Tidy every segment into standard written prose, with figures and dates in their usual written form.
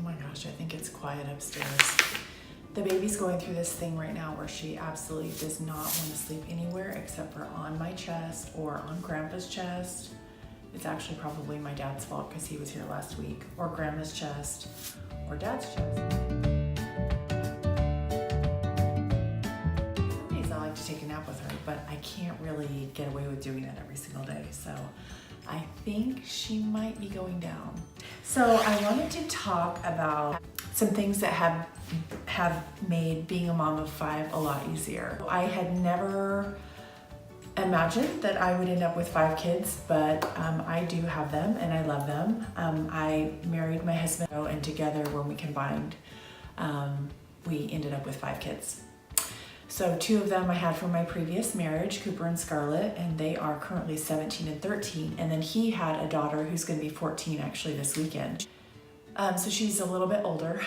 my gosh, I think it's quiet upstairs. The baby's going through this thing right now where she absolutely does not want to sleep anywhere except for on my chest or on Grandpa's chest. It's actually probably my dad's fault because he was here last week, or Grandma's chest, or Dad's chest. Some days I like to take a nap with her, but I can't really get away with doing that every single day. So I think she might be going down. So I wanted to talk about some things that have made being a mom of 5 a lot easier. I had never imagined that I would end up with 5 kids, but I do have them and I love them. I married my husband, and together when we combined, we ended up with 5 kids. So 2 of them I had from my previous marriage, Cooper and Scarlett, and they are currently 17 and 13. And then he had a daughter who's going to be 14 actually this weekend. So she's a little bit older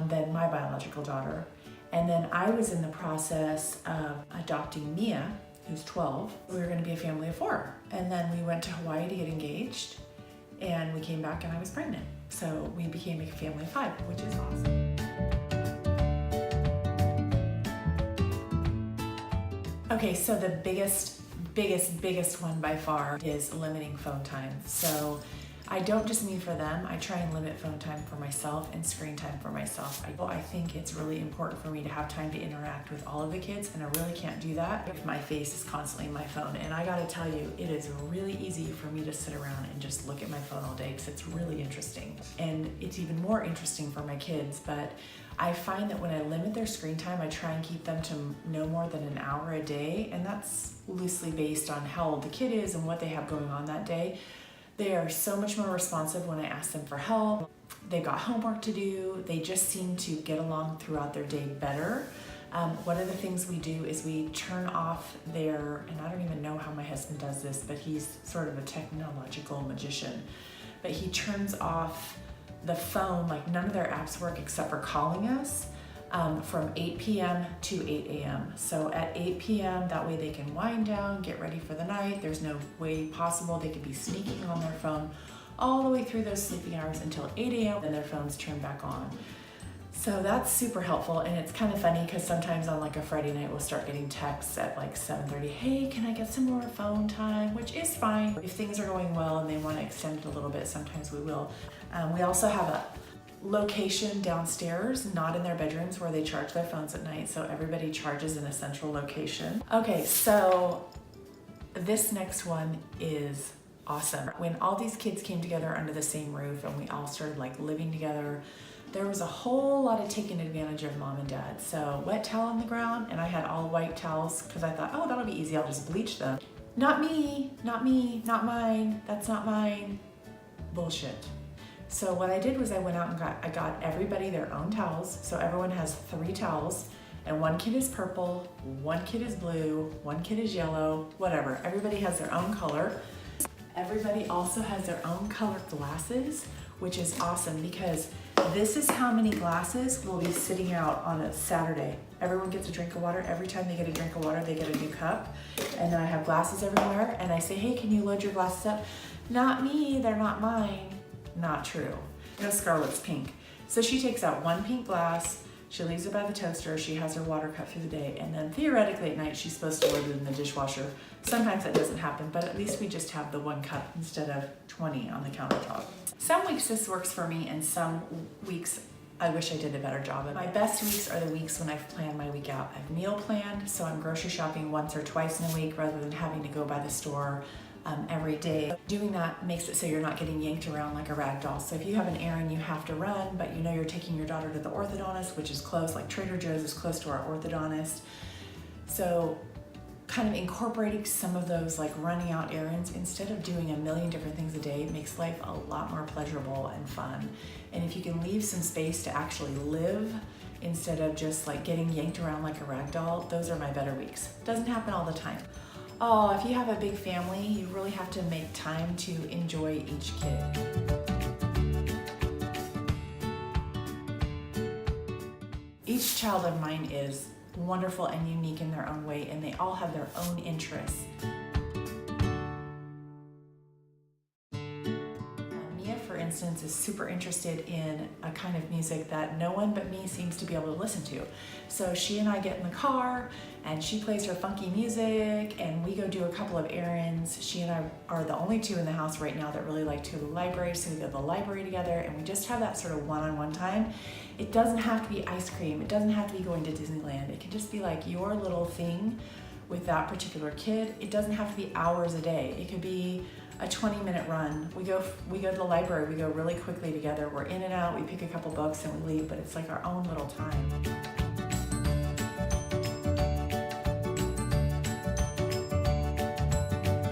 than my biological daughter. And then I was in the process of adopting Mia, who's 12. We were going to be a family of 4. And then we went to Hawaii to get engaged, and we came back and I was pregnant. So we became a family of 5, which is awesome. Okay, so the biggest one by far is limiting phone time. So I don't just mean for them, I try and limit phone time for myself and screen time for myself. I think it's really important for me to have time to interact with all of the kids, and I really can't do that if my face is constantly in my phone. And I gotta tell you, it is really easy for me to sit around and just look at my phone all day because it's really interesting. And it's even more interesting for my kids, but I find that when I limit their screen time, I try and keep them to no more than an hour a day, and that's loosely based on how old the kid is and what they have going on that day. They are so much more responsive when I ask them for help. They've got homework to do. They just seem to get along throughout their day better. One of the things we do is we turn off their, and I don't even know how my husband does this, but he's sort of a technological magician, but he turns off the phone, like none of their apps work except for calling us, from 8 p.m. to 8 a.m. So at 8 p.m., that way they can wind down, get ready for the night. There's no way possible they could be sneaking on their phone all the way through those sleeping hours until 8 a.m. Then their phones turn back on. So that's super helpful, and it's kind of funny because sometimes on like a Friday night we'll start getting texts at like 7:30, hey, can I get some more phone time? Which is fine. If things are going well and they want to extend it a little bit, sometimes we will. We also have a location downstairs, not in their bedrooms, where they charge their phones at night, so everybody charges in a central location. Okay, so this next one is awesome. When all these kids came together under the same roof and we all started like living together, there was a whole lot of taking advantage of Mom and Dad. So wet towel on the ground, and I had all white towels because I thought, oh, that'll be easy, I'll just bleach them. Not me, not mine, that's not mine. Bullshit. So what I did was I went out and I got everybody their own towels. So everyone has 3 towels, and one kid is purple, one kid is blue, one kid is yellow, whatever. Everybody has their own color. Everybody also has their own colored glasses, which is awesome because this is how many glasses will be sitting out on a Saturday. Everyone gets a drink of water. Every time they get a drink of water, they get a new cup. And then I have glasses everywhere, and I say, hey, can you load your glasses up? Not me, they're not mine. Not true. You know, Scarlett's pink. So she takes out one pink glass, she leaves it by the toaster, she has her water cut through the day, and then theoretically at night she's supposed to load it in the dishwasher. Sometimes that doesn't happen, but at least we just have the 1 cup instead of 20 on the countertop. Some weeks this works for me, and some weeks I wish I did a better job. My best weeks are the weeks when I've planned my week out. I've meal planned, so I'm grocery shopping once or twice in a week rather than having to go by the store every day. Doing that makes it so you're not getting yanked around like a rag doll. So if you have an errand you have to run, but you know you're taking your daughter to the orthodontist, which is close, like Trader Joe's is close to our orthodontist. So kind of incorporating some of those like running out errands instead of doing a million different things a day makes life a lot more pleasurable and fun. And if you can leave some space to actually live instead of just like getting yanked around like a rag doll, those are my better weeks. Doesn't happen all the time. Oh, if you have a big family, you really have to make time to enjoy each kid. Each child of mine is wonderful and unique in their own way, and they all have their own interests. Mia, for instance, is super interested in a kind of music that no one but me seems to be able to listen to. So she and I get in the car and she plays her funky music and we go do a couple of errands. She and I are the only two in the house right now that really like to go to the library, so we go to the library together and we just have that sort of one-on-one time. It doesn't have to be ice cream. It doesn't have to be going to Disneyland. It can just be like your little thing with that particular kid. It doesn't have to be hours a day. It could be a 20-minute run. We go to the library, we go really quickly together. We're in and out, we pick a couple books and we leave, but it's like our own little time.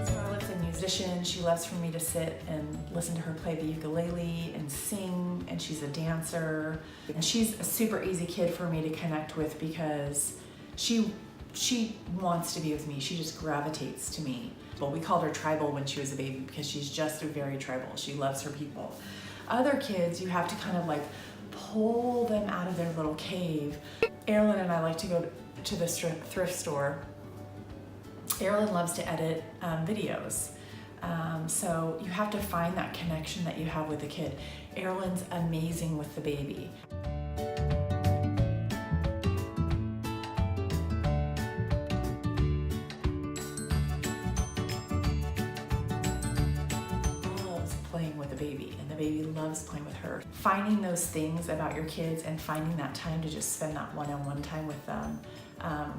Scarlett's a musician. She loves for me to sit and listen to her play the ukulele and sing, and she's a dancer. And she's a super easy kid for me to connect with because she wants to be with me. She just gravitates to me. Well, we called her tribal when she was a baby because she's just very tribal. She loves her people. Other kids, you have to kind of like pull them out of their little cave. Erilyn and I like to go to the thrift store. Erilyn loves to edit videos. So you have to find that connection that you have with the kid. Erilyn's amazing with the baby. Baby loves playing with her. Finding those things about your kids and finding that time to just spend that one-on-one time with them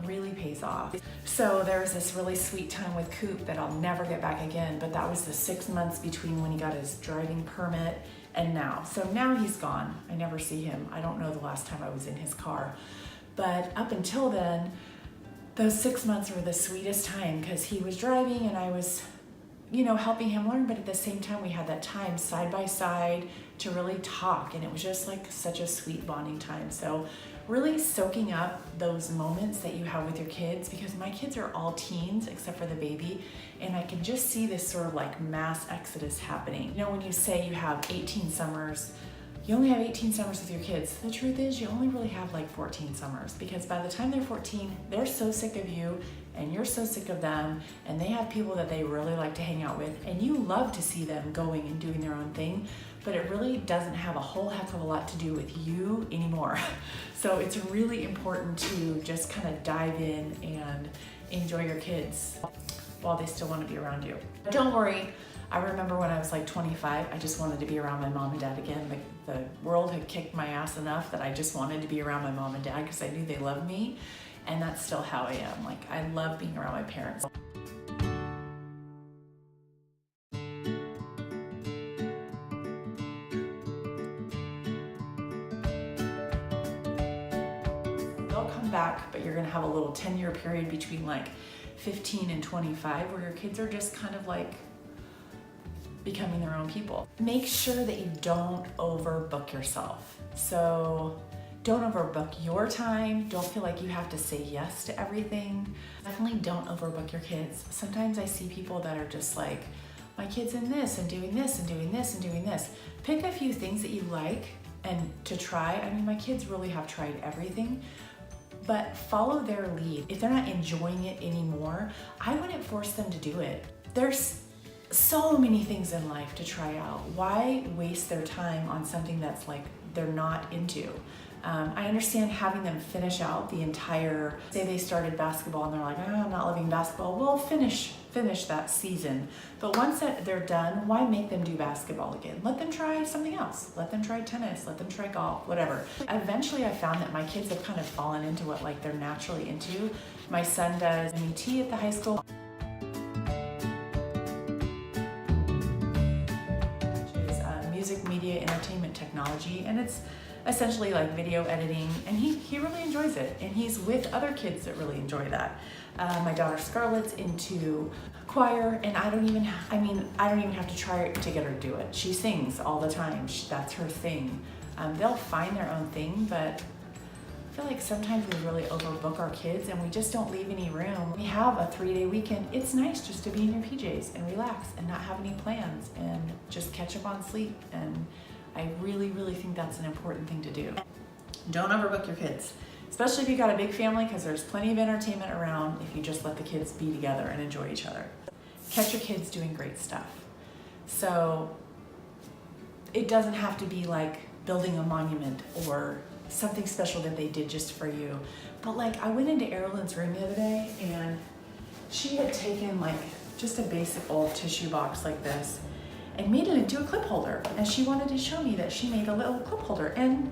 really pays off. So there was this really sweet time with Coop that I'll never get back again, but that was the 6 months between when he got his driving permit and now. So now he's gone. I never see him. I don't know the last time I was in his car. But up until then, those 6 months were the sweetest time because he was driving and I was helping him learn, but at the same time we had that time side by side to really talk, and it was just like such a sweet bonding time. So really soaking up those moments that you have with your kids, because my kids are all teens except for the baby, and I can just see this sort of like mass exodus happening. When you say you have 18 summers, you only have 18 summers with your kids. The truth is you only really have like 14 summers, because by the time they're 14, they're so sick of you and you're so sick of them, and they have people that they really like to hang out with, and you love to see them going and doing their own thing, but it really doesn't have a whole heck of a lot to do with you anymore. So it's really important to just kind of dive in and enjoy your kids while they still want to be around you. Don't worry. I remember when I was like 25, I just wanted to be around my mom and dad again. The world had kicked my ass enough that I just wanted to be around my mom and dad because I knew they loved me, and that's still how I am. Like, I love being around my parents. They'll come back, but you're gonna have a little 10-year period between like 15 and 25 where your kids are just kind of like becoming their own people. Make sure that you don't overbook yourself. So don't overbook your time. Don't feel like you have to say yes to everything. Definitely don't overbook your kids. Sometimes I see people that are just like, my kid's in this and doing this and doing this and doing this. Pick a few things that you like and to try. I mean, my kids really have tried everything, but follow their lead. If they're not enjoying it anymore, I wouldn't force them to do it. There's so many things in life to try out. Why waste their time on something that's like they're not into? I understand having them finish out the entire, say they started basketball and they're like, oh, I'm not loving basketball. Well, finish that season. But once that they're done, why make them do basketball again? Let them try something else. Let them try tennis, let them try golf, whatever. Eventually I found that my kids have kind of fallen into what like they're naturally into. My son does MET at the high school. Music, media, entertainment technology, and it's essentially like video editing, and he really enjoys it, and he's with other kids that really enjoy that. My daughter Scarlett's into choir, and I don't even have to try to get her to do it. She sings all the time. That's her thing. They'll find their own thing, but I feel like sometimes we really overbook our kids and we just don't leave any room. We have a 3-day weekend. It's nice just to be in your PJs and relax and not have any plans and just catch up on sleep. And I really, really think that's an important thing to do. Don't overbook your kids, especially if you've got a big family, because there's plenty of entertainment around if you just let the kids be together and enjoy each other. Catch your kids doing great stuff. So It doesn't have to be like building a monument or something special that they did just for you. But like, I went into Erilyn's room the other day and she had taken like just a basic old tissue box like this and made it into a clip holder. And she wanted to show me that she made a little clip holder. And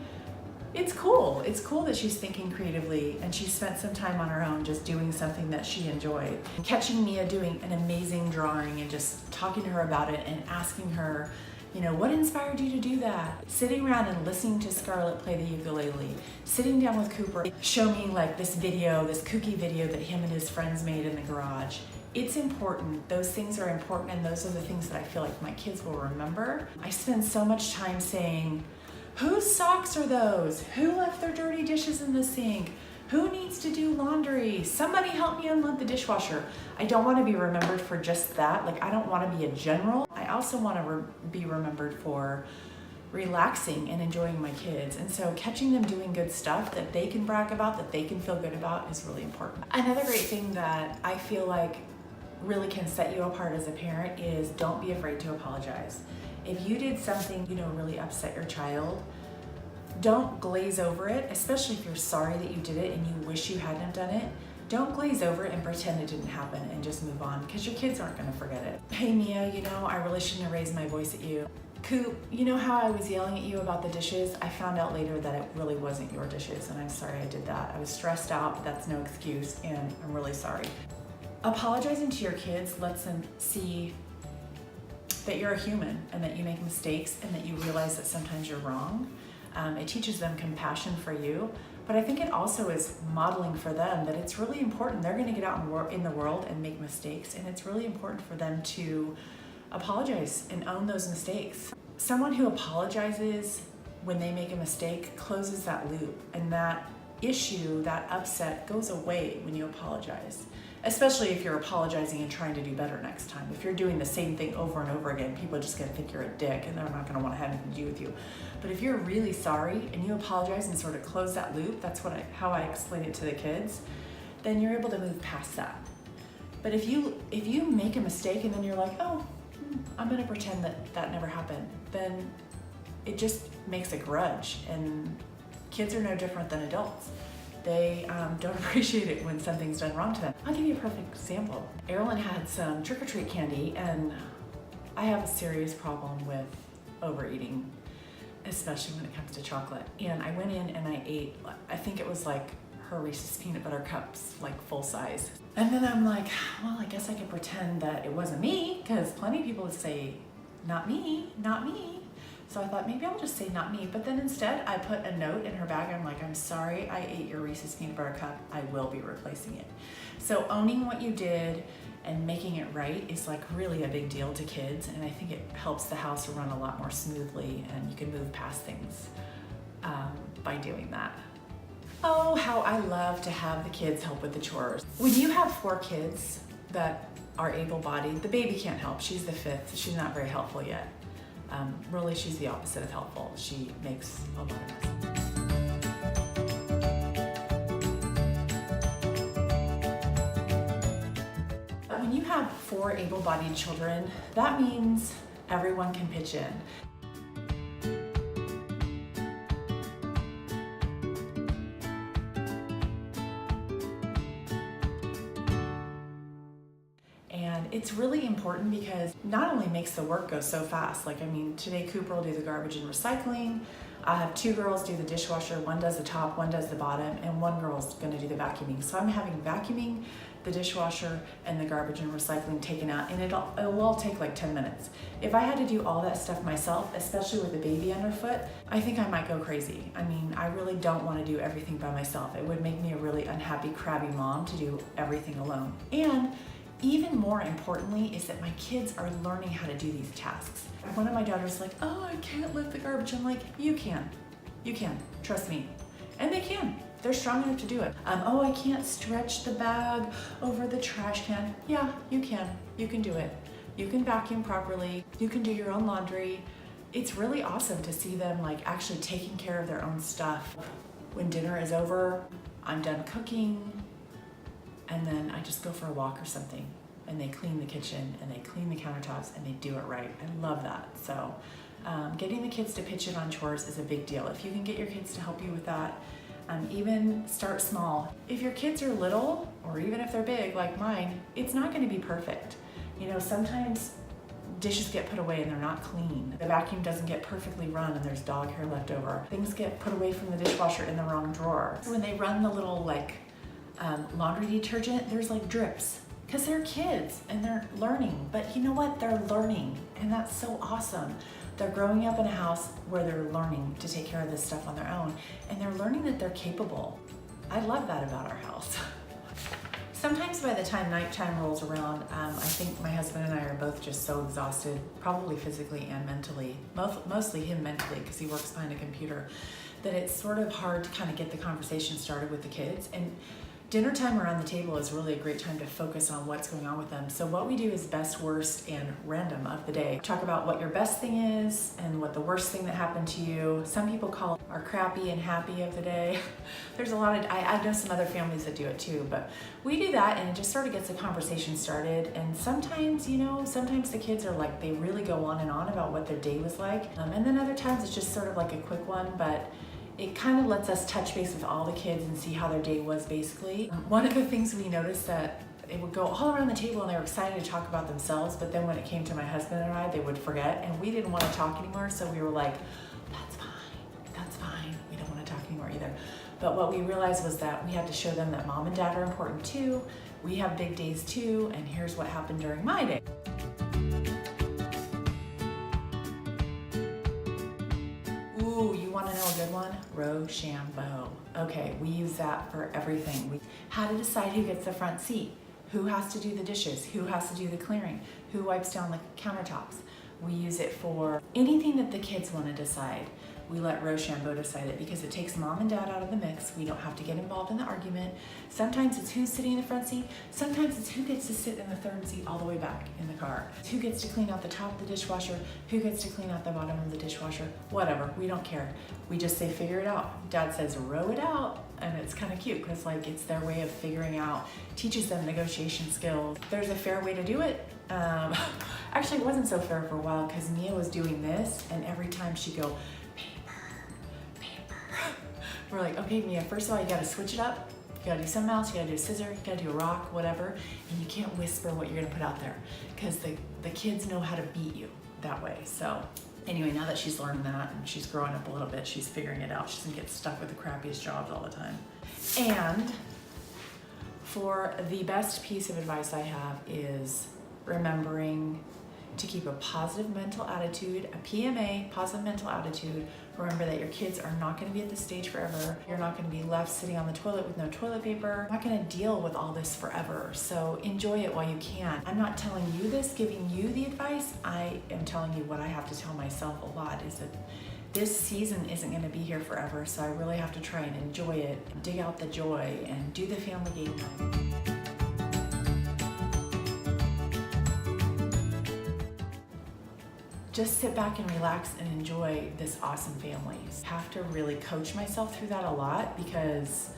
it's cool. It's cool that she's thinking creatively and she spent some time on her own just doing something that she enjoyed. Catching Mia doing an amazing drawing and just talking to her about it and asking her, you know, what inspired you to do that? Sitting around and listening to Scarlett play the ukulele. Sitting down with Cooper, show me like this video, this kooky video that him and his friends made in the garage. It's important. Those things are important, and those are the things that I feel like my kids will remember. I spend so much time saying, whose socks are those? Who left their dirty dishes in the sink? Who needs to do laundry? Somebody help me unload the dishwasher. I don't want to be remembered for just that. Like, I don't want to be a general. I also want to be remembered for relaxing and enjoying my kids. And so catching them doing good stuff that they can brag about, that they can feel good about, is really important. Another great thing that I feel like really can set you apart as a parent is don't be afraid to apologize. If you did something, you know, really upset your child, don't glaze over it, especially if you're sorry that you did it and you wish you hadn't have done it. Don't glaze over it and pretend it didn't happen and just move on, because your kids aren't going to forget it. Hey Mia, you know, I really shouldn't have raised my voice at you. Coop, you know how I was yelling at you about the dishes? I found out later that it really wasn't your dishes, and I'm sorry I did that. I was stressed out, but that's no excuse, and I'm really sorry. Apologizing to your kids lets them see that you're a human and that you make mistakes and that you realize that sometimes you're wrong. It teaches them compassion for you, but I think it also is modeling for them that it's really important. They're going to get out in the world and make mistakes, and it's really important for them to apologize and own those mistakes. Someone who apologizes when they make a mistake closes that loop, and that issue, that upset, goes away when you apologize. Especially if you're apologizing and trying to do better next time. If you're doing the same thing over and over again, people are just gonna think you're a dick and they're not gonna wanna have anything to do with you. But if you're really sorry and you apologize and sort of close that loop, that's how I explain it to the kids, then you're able to move past that. But if you make a mistake and then you're like, oh, I'm gonna pretend that never happened, then it just makes a grudge, and kids are no different than adults. They don't appreciate it when something's done wrong to them. I'll give you a perfect example. Erilyn had some trick-or-treat candy, and I have a serious problem with overeating, especially when it comes to chocolate. And I went in and I ate, I think it was like her Reese's peanut butter cups, like full size. And then I'm like, well, I guess I could pretend that it wasn't me, because plenty of people would say, not me, not me. So I thought maybe I'll just say not me, but then instead I put a note in her bag. I'm like, I'm sorry I ate your Reese's peanut butter cup. I will be replacing it. So owning what you did and making it right is like really a big deal to kids, and I think it helps the house run a lot more smoothly, and you can move past things by doing that. Oh, how I love to have the kids help with the chores. When you have 4 kids that are able-bodied, the baby can't help. She's the 5th. She's not very helpful yet. Really, she's the opposite of helpful. She makes a lot of mess. When you have 4 able-bodied children, that means everyone can pitch in. It's really important because not only makes the work go so fast, like, I mean, today Cooper will do the garbage and recycling. I'll have 2 girls do the dishwasher, one does the top, one does the bottom, and one girl's gonna do the vacuuming. So I'm having vacuuming, the dishwasher, and the garbage and recycling taken out, and it'll all take like 10 minutes. If I had to do all that stuff myself, especially with a baby underfoot, I think I might go crazy. I mean, I really don't wanna do everything by myself. It would make me a really unhappy, crabby mom to do everything alone. And even more importantly is that my kids are learning how to do these tasks. One of my daughters is like, oh, I can't lift the garbage. I'm like, you can, trust me. And they can, they're strong enough to do it. Oh, I can't stretch the bag over the trash can. Yeah, you can do it. You can vacuum properly, you can do your own laundry. It's really awesome to see them like actually taking care of their own stuff. When dinner is over, I'm done cooking, and then I just go for a walk or something, and they clean the kitchen and they clean the countertops and they do it right. I love that. So Getting the kids to pitch in on chores is a big deal. If you can get your kids to help you with that, even start small. If your kids are little, or even if they're big like mine, it's not going to be perfect. You know, sometimes dishes get put away and they're not clean. The vacuum doesn't get perfectly run and there's dog hair left over. Things get put away from the dishwasher in the wrong drawer. When they run the little laundry detergent, there's like drips because they're kids and they're learning. But you know what? They're learning, and that's so awesome. They're growing up in a house where they're learning to take care of this stuff on their own, and they're learning that they're capable. I love that about our house. Sometimes by the time nighttime rolls around, I think my husband and I are both just so exhausted, probably physically and mentally, mostly him mentally because he works behind a computer, that it's sort of hard to kind of get the conversation started with the kids. And dinner time around the table is really a great time to focus on what's going on with them. So what we do is best, worst, and random of the day. Talk about what your best thing is and what the worst thing that happened to you. Some people call it our crappy and happy of the day. There's a lot of, I know some other families that do it too, but we do that and it just sort of gets the conversation started. And sometimes, you know, sometimes the kids are like, they really go on and on about what their day was like. And then other times it's just sort of like a quick one, but it kind of lets us touch base with all the kids and see how their day was basically. One of the things we noticed that it would go all around the table and they were excited to talk about themselves, but then when it came to my husband and I, they would forget, and we didn't want to talk anymore, so we were like, that's fine, we don't want to talk anymore either. But what we realized was that we had to show them that mom and dad are important too, we have big days too, and here's what happened during my day. Ooh, you want to know a good one? Rochambeau. Okay, we use that for everything. How to decide who gets the front seat, who has to do the dishes, who has to do the clearing, who wipes down the countertops. We use it for anything that the kids want to decide. We let Rochambeau decide it because it takes mom and dad out of the mix. We don't have to get involved in the argument. Sometimes it's who's sitting in the front seat. Sometimes it's who gets to sit in the third seat all the way back in the car. Who gets to clean out the top of the dishwasher. Who gets to clean out the bottom of the dishwasher. Whatever, we don't care. We just say figure it out. Dad says row it out. And it's kind of cute because like it's their way of figuring out, teaches them negotiation skills. There's a fair way to do it. Actually, it wasn't so fair for a while because Mia was doing this and every time she'd go, we're like, okay, Mia, first of all, you gotta switch it up. You gotta do something else, you gotta do a scissor, you gotta do a rock, whatever. And you can't whisper what you're gonna put out there because the kids know how to beat you that way. So anyway, now that she's learned that and she's growing up a little bit, she's figuring it out. She doesn't get stuck with the crappiest jobs all the time. And for the best piece of advice I have is remembering to keep a positive mental attitude, a PMA, positive mental attitude. Remember that your kids are not going to be at this stage forever. You're not going to be left sitting on the toilet with no toilet paper. You're not going to deal with all this forever. So enjoy it while you can. I'm not telling you this, giving you the advice. I am telling you what I have to tell myself a lot is that this season isn't going to be here forever. So I really have to try and enjoy it, and dig out the joy, and do the family game night. Just sit back and relax and enjoy this awesome family. I have to really coach myself through that a lot because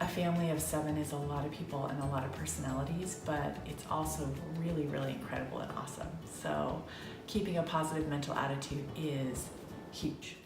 a family of 7 is a lot of people and a lot of personalities, but it's also really, really incredible and awesome. So keeping a positive mental attitude is huge.